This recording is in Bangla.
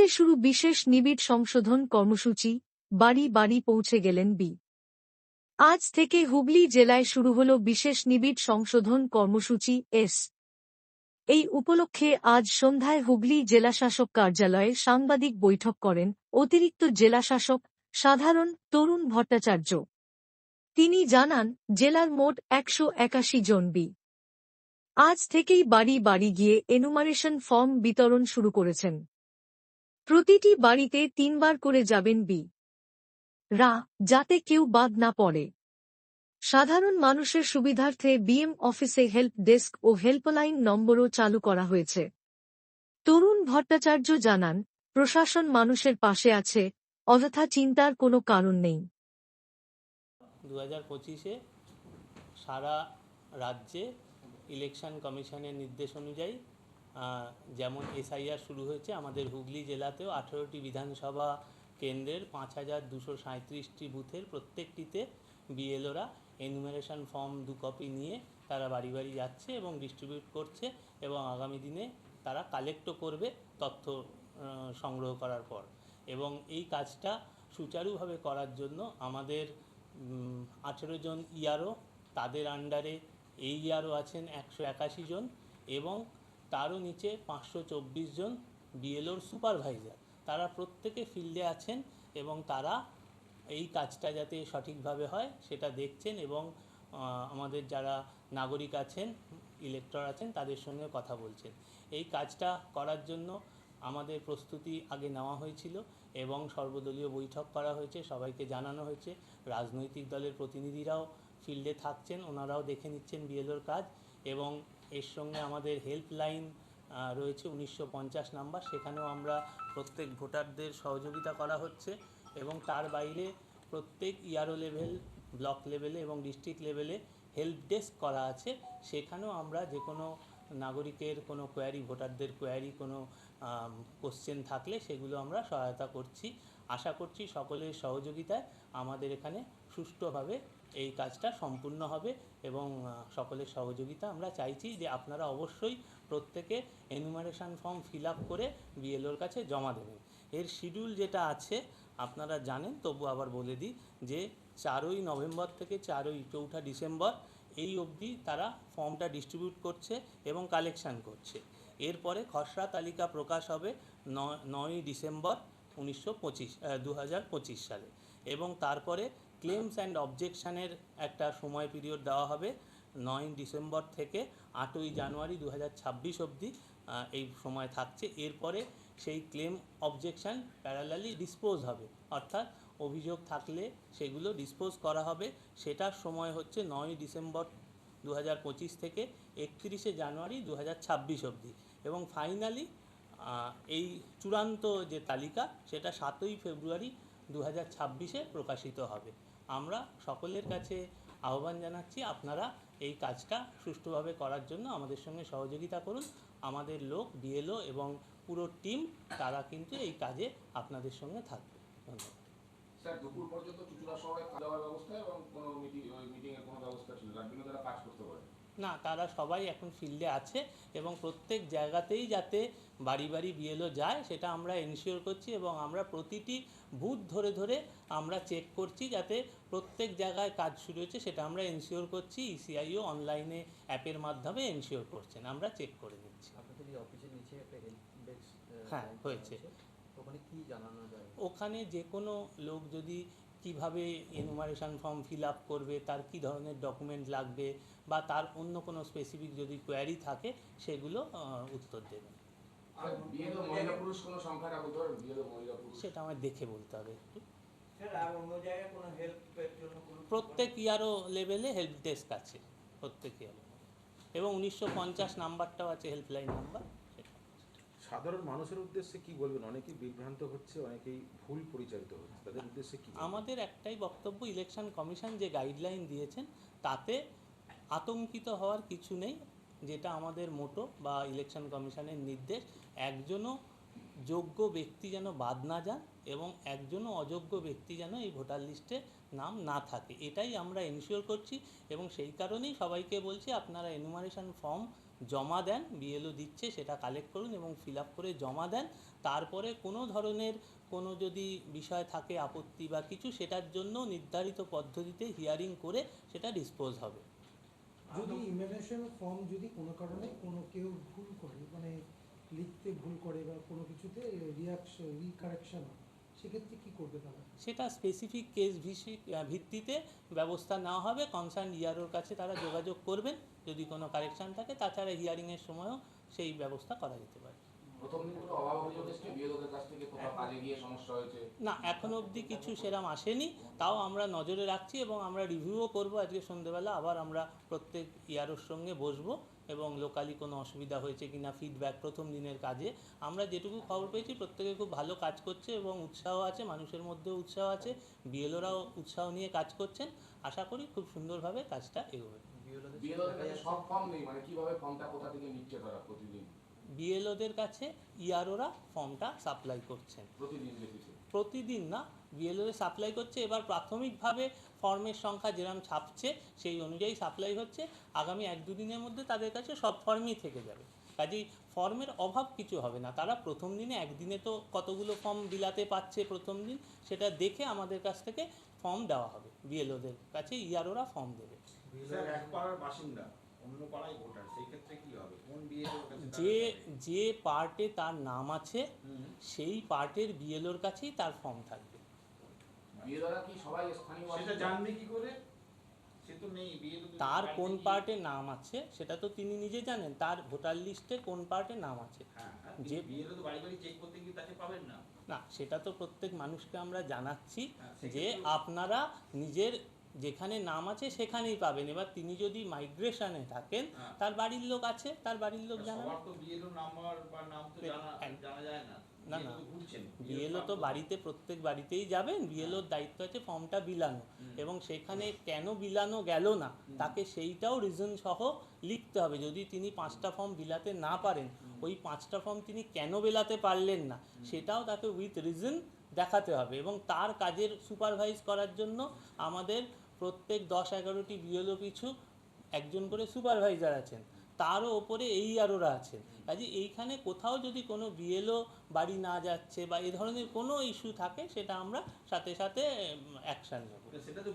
হুগলিতে শুরু বিশেষ নিবিড় সংশোধন কর্মসূচি, বাড়ি বাড়ি পৌঁছে গেলেন বি। আজ থেকে হুগলি জেলায় শুরু হল বিশেষ নিবিড় সংশোধন কর্মসূচি এস। এই উপলক্ষে আজ সন্ধ্যায় হুগলি জেলাশাসক কার্যালয়ে সাংবাদিক বৈঠক করেন অতিরিক্ত জেলাশাসক সাধারণ তরুণ ভট্টাচার্য। তিনি জানান, জেলার মোট 181 জন বি আজ থেকেই বাড়ি বাড়ি গিয়ে এনুমারেশন ফর্ম বিতরণ শুরু করেছেন। প্রতিটি বাড়িতে 3 বার করে যাবেন বি রা, যাতে কেউ বাদ না পড়ে। সাধারণ মানুষের সুবিধার্থে বিএম অফিসে হেল্প ডেস্ক ও হেল্পলাইন নম্বরও চালু করা হয়েছে। তরুণ ভট্টাচার্য জানান, প্রশাসন মানুষের পাশে আছে, অযথা চিন্তার কোনো কারণ নেই। 2025-এ সারা রাজ্যে ইলেকশন কমিশনের নির্দেশ অনুযায়ী যেমন এসআইআর শুরু হয়েছে, আমাদের হুগলি জেলাতেও 18টি বিধানসভা কেন্দ্রের 5237টি বুথের প্রত্যেকটিতে বিএলওরা এনুমারেশন ফর্ম 2 কপি নিয়ে তারা বাড়ি বাড়ি যাচ্ছে এবং ডিস্ট্রিবিউট করছে, এবং আগামী দিনে তারা কালেক্টও করবে তথ্য সংগ্রহ করার পর। এবং এই কাজটা সুচারুভাবে করার জন্য আমাদের 18 জন ইআরও, তাদের আন্ডারে এই ইআরও আছেন 181 জন, এবং তারও নিচে 524 জন বিএলওর সুপারভাইজার। তারা প্রত্যেকে ফিল্ডে আছেন এবং তারা এই কাজটা যাতে সঠিকভাবে হয় সেটা দেখছেন, এবং আমাদের যারা নাগরিক আছেন, ইলেক্টর আছেন, তাদের সঙ্গে কথা বলছেন। এই কাজটা করার জন্য আমাদের প্রস্তুতি আগে নেওয়া হয়েছিল এবং সর্বদলীয় বৈঠক করা হয়েছে, সবাইকে জানানো হয়েছে। রাজনৈতিক দলের প্রতিনিধিরাও ফিল্ডে থাকছেন, ওনারাও দেখে নিচ্ছেন বিএলওর কাজ, এবং এর সঙ্গে আমাদের হেল্পলাইন রয়েছে 1950 নাম্বার, সেখানেও আমরা প্রত্যেক ভোটারদের সহযোগিতা করা হচ্ছে। এবং তার বাইরে প্রত্যেক ইআরও লেভেল, ব্লক লেভেলে এবং ডিস্ট্রিক্ট লেভেলে হেল্প ডেস্ক করা আছে, সেখানেও আমরা যে কোনো নাগরিকের কোনো কোয়ারি, ভোটারদের কোয়ারি, কোনো কোশ্চেন থাকলে সেগুলো আমরা সহায়তা করছি। আশা করছি সকলের সহযোগিতায় আমাদের এখানে সুষ্ঠুভাবে এই কাজটা সম্পূর্ণ হবে, এবং সকলের সহযোগিতা আমরা চাইছি যে আপনারা অবশ্যই প্রত্যেকে এনুমারেশন ফর্ম ফিল আপ করে বিএলওর কাছে জমা দেবেন। এর শিডিউল যেটা আছে আপনারা জানেন, তবু আবার বলে দিই যে 4ই নভেম্বর থেকে 4ই ডিসেম্বর এই অবধি তারা ফর্মটা ডিস্ট্রিবিউট করছে এবং কালেকশান করছে। এরপরে খসড়া তালিকা প্রকাশ হবে 9ই ডিসেম্বর 2025 সালে, এবং তারপরে ক্লেমস অ্যান্ড অবজেকশানের একটা সময় পিরিয়ড দেওয়া হবে 9ই ডিসেম্বর থেকে 8ই জানুয়ারি 2026 অবধি এই সময় থাকছে। এরপরে সেই ক্লেম অবজেকশান প্যারালালি ডিসপোজ হবে, অর্থাৎ অভিযোগ থাকলে সেগুলো ডিসপোজ করা হবে। সেটার সময় হচ্ছে 9ই ডিসেম্বর 2025 থেকে 31শে জানুয়ারি 2026 অবধি, এবং ফাইনালি এই চূড়ান্ত যে তালিকা সেটা 7ই ফেব্রুয়ারি 2026-এ প্রকাশিত হবে। আমরা সকলের কাছে আহ্বান জানাচ্ছি, আপনারা এই কাজটা সুষ্ঠুভাবে করার জন্য আমাদের সঙ্গে সহযোগিতা করুন। আমাদের লোক, বিএলও এবং পুরো টিম, তারা কিন্তু এই কাজে আপনাদের সঙ্গে থাকবে। ধন্যবাদ। স্যার, দুপুর পর্যন্ত চুচুড়া শহরে খাওয়ার ব্যবস্থা এবং কোনো মিটিংয়ের কোনো ব্যবস্থা ছিল না, তারা কাজ করতে পারে না, তারা সবাই এখন ফিল্ডে আছে, এবং প্রত্যেক জায়গাতেই যাতে বাড়ি বাড়ি বিএলও যায় সেটা আমরা এনশিওর করছি, এবং আমরা প্রতিটি বুথ ধরে ধরে আমরা চেক করছি যাতে প্রত্যেক জায়গায় কাজ শুরু হয়েছে সেটা আমরা এনশিওর করছি। ইসিআইও অনলাইনে অ্যাপের মাধ্যমে এনশিওর করছেন, আমরা চেক করে নিচ্ছি। আপনাদের এই অফিসের নিচে একটা হেল্প ডেস্ক হ্যাঁ হয়েছে, ওখানে কি জানানো যায়? ওখানে যে কোনো লোক যদি কিভাবে এনুমারেশন ফর্ম ফিল আপ করবে, তার কি ধরনের ডকুমেন্ট লাগবে, বা তার অন্য কোনো স্পেসিফিক যদি কোয়ারি থাকে সেগুলো উত্তর দেবেন। সেটা আমায় দেখে বলতে হবে একটু। প্রত্যেক ইয়ারও লেভেলে হেল্প ডেস্ক আছে, প্রত্যেক ইয়ারও, এবং 1950 নাম্বারটাও আছে, হেল্পলাইন নাম্বার। সাধারণ মানুষের উদ্দেশ্যে কি বলবেন? অনেকেই বিভ্রান্ত হচ্ছে, অনেকেই ভুল পরিচালিত হচ্ছে, তাদের উদ্দেশ্যে কি? আমাদের একটাই বক্তব্য, ইলেকশন কমিশন যে গাইডলাইন দিয়েছেন তাতে আতঙ্কিত হওয়ার কিছু নেই। যেটা আমাদের মোটো বা ইলেকশন কমিশনের নির্দেশ, একজনও যোগ্য ব্যক্তি যেন বাদ না যান এবং একজনও অযোগ্য ব্যক্তি যেন এই ভোটার লিস্টে নাম না থাকে, এটাই আমরা এনশিওর করছি। এবং সেই কারণেই সবাইকে বলছি, আপনারা এনুমারেশন ফর্ম জমা দেন, বিএলও দিচ্ছে সেটা কালেক্ট করুন এবং ফিল আপ করে জমা দেন। তারপরে কোনো ধরনের কোনো যদি বিষয় থাকে আপত্তি বা কিছু, সেটার জন্য নির্ধারিত পদ্ধতিতে হিয়ারিং করে সেটা ডিসপোজ হবে। যদি ইমেনেশন ফর্ম যদি কোনো কারণে কোনো কেউ ভুল করে, মানে লিখতে ভুল করে বা কোনো কিছুতে রিকারেকশন হয়, সেক্ষেত্রে কী করবে তারা? সেটা স্পেসিফিক কেস ভিত্তিতে ব্যবস্থা নেওয়া হবে। কনসার্ন ইআরওর কাছে তারা যোগাযোগ করবেন যদি কোনো কারেকশন থাকে। তাছাড়া হিয়ারিংয়ের সময়ও সেই ব্যবস্থা করা যেতে পারে। প্রথম দিন কোনো অভাব অভিযোগ এসছে বিএলওদের কাছ থেকে, কোথাও কাজে গিয়ে সমস্যা হয়েছে? না, এখনো অবধি কিছু সেরকম আসেনি, তাও আমরা নজরে রাখছি এবং আমরা রিভিউও করব। আজকে সন্ধ্যেবেলা আবার আমরা প্রত্যেক ইয়ারোর সঙ্গে বসবো এবং লোকালি কোনো অসুবিধা হয়েছে কিনা ফিডব্যাক প্রথম দিনের কাজে। আমরা যেটুকু খবর পেয়েছি প্রত্যেকে খুব ভালো কাজ করছে এবং উৎসাহ আছে, মানুষের মধ্যেও উৎসাহ আছে, বিএলওরাও উৎসাহ নিয়ে কাজ করছেন। আশা করি খুব সুন্দরভাবে কাজটা এগোবে। বিএলওদের কাছে সব ফর্ম নেই, মানে কিভাবে ফর্মটা কোথা থেকে নিচ্ছে তারা প্রতিদিন? বিএলওদের কাছে ইআরওরা ফর্মটা সাপ্লাই করছেন প্রতিদিন বেসিসে? প্রতিদিন না, বিএলওদের সাপ্লাই করছে। এবার প্রাথমিকভাবে ফর্মের সংখ্যা যেরকম ছাপছে সেই অনুযায়ী সাপ্লাই হচ্ছে। আগামী 1-2 দিনের মধ্যে তাদের কাছে সব ফর্মই থেকে যাবে, কাজেই ফর্মের অভাব কিছু হবে না। তারা প্রথম দিনে একদিনে তো কতগুলো ফর্ম বিলাতে পাচ্ছে প্রথম দিন, সেটা দেখে আমাদের কাছ থেকে ফর্ম দেওয়া হবে। বিএলওদের কাছে ইআরওরা ফর্ম দেবে। স্যার, এক পাড়ার বাসিন্দা অন্য পাড়ায় ভোটার, সেই ক্ষেত্রে কি হবে? কোন বিএলওর কাছে যে পার্টে তার নাম আছে সেই পার্টের বিএলওর কাছেই তার ফর্ম থাকবে। বিএলওরা কি সবাই স্থানীয় সেটা বাসিন্দা? জানবে কি করে? সে তো নেই বিএলও। তার কোন পার্টে নাম আছে সেটা তো তিনি নিজে জানেন, তার ভোটার লিস্টে কোন পার্টে নাম আছে। হ্যাঁ, যে বিএলও তো বাড়ি বাড়ি চেক করতে গিয়ে তাকে পাবেন না। না, সেটা তো প্রত্যেক মানুষকে আমরা জানাচ্ছি হ্যাঁ, যে সেক্ষেত্রে- আপনারা নিজের যেখানে নাম আছে সেখানেই পাবেন। এবার তিনি যদি মাইগ্রেশনে থাকেন, হ্যাঁ। তার বাড়ির লোক আছে, তার বাড়ির লোক জানাবে। সবার তো বিএলও নাম্বার বা নাম তো জানা যায় না। না, না, BLO তো ঘুরছেন। বিএলও তো বাড়িতে প্রত্যেক বাড়িতেই যাবেন। বিএলওর দায়িত্ব আছে ফর্মটা বিলানো এবং সেখানে কেন বিলানো গেল না তাকে সেইটাও রিজন সহ লিখতে হবে। যদি তিনি 5টা ফর্ম বিলাতে না পারেন, ওই 5টা ফর্ম তিনি কেন বিলাতে পারলেন না সেটাও তাকে উইথ রিজন দেখাতে হবে। এবং তার কাজের সুপারভাইজ করার জন্য আমাদের প্রত্যেক 10-11টি বিএলও পিছু একজন করে সুপারভাইজার আছেন, তারও ওপরে এইআরওরা আছেন। কাজে এইখানে কোথাও যদি কোনো বিএলও বাড়ি না যাচ্ছে বা এ ধরনের কোনো ইস্যু থাকে, সেটা আমরা সাথে সাথে অ্যাকশান নেব। সেটা তো